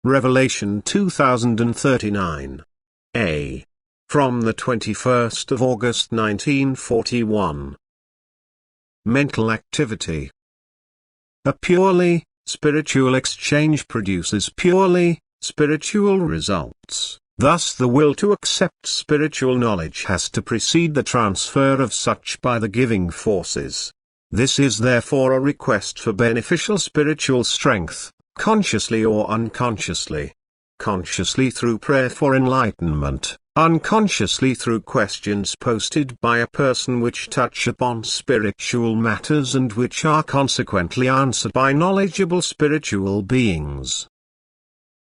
Revelation 2039. A. From the 21st of August 1941. Mental activity. A purely spiritual exchange produces purely spiritual results. Thus the will to accept spiritual knowledge has to precede the transfer of such by the giving forces. This is therefore a request for beneficial spiritual strength, consciously or unconsciously. Consciously through prayer for enlightenment, unconsciously through questions posted by a person which touch upon spiritual matters and which are consequently answered by knowledgeable spiritual beings.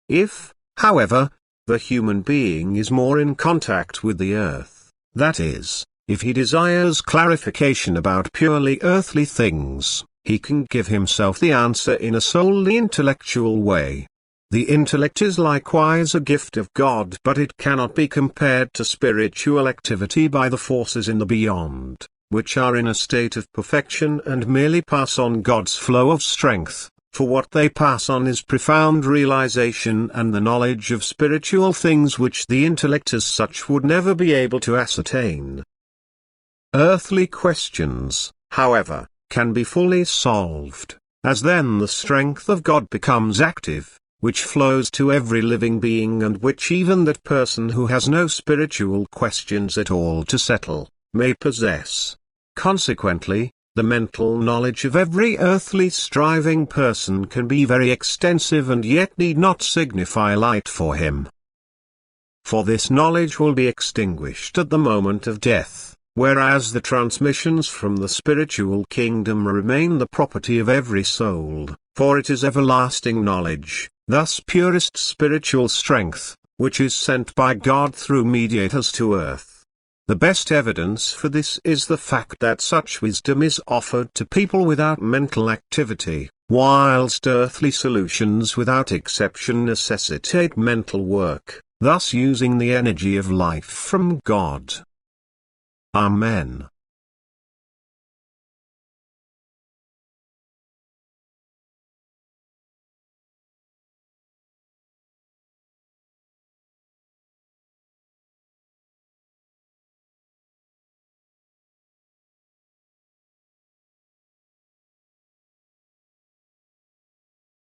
If, however, the human being is more in contact with the earth, that is, if he desires clarification about purely earthly things, he can give himself the answer in a solely intellectual way. The intellect is likewise a gift of God, but it cannot be compared to spiritual activity by the forces in the beyond, which are in a state of perfection and merely pass on God's flow of strength, for what they pass on is profound realization and the knowledge of spiritual things which the intellect as such would never be able to ascertain. Earthly questions, however, can be fully solved, as then the strength of God becomes active, which flows to every living being and which even that person who has no spiritual questions at all to settle, may possess. Consequently, the mental knowledge of every earthly striving person can be very extensive and yet need not signify light for him. For this knowledge will be extinguished at the moment of death, whereas the transmissions from the spiritual kingdom remain the property of every soul, for it is everlasting knowledge, thus purest spiritual strength, which is sent by God through mediators to earth. The best evidence for this is the fact that such wisdom is offered to people without mental activity, whilst earthly solutions without exception necessitate mental work, thus using the energy of life from God. Amen.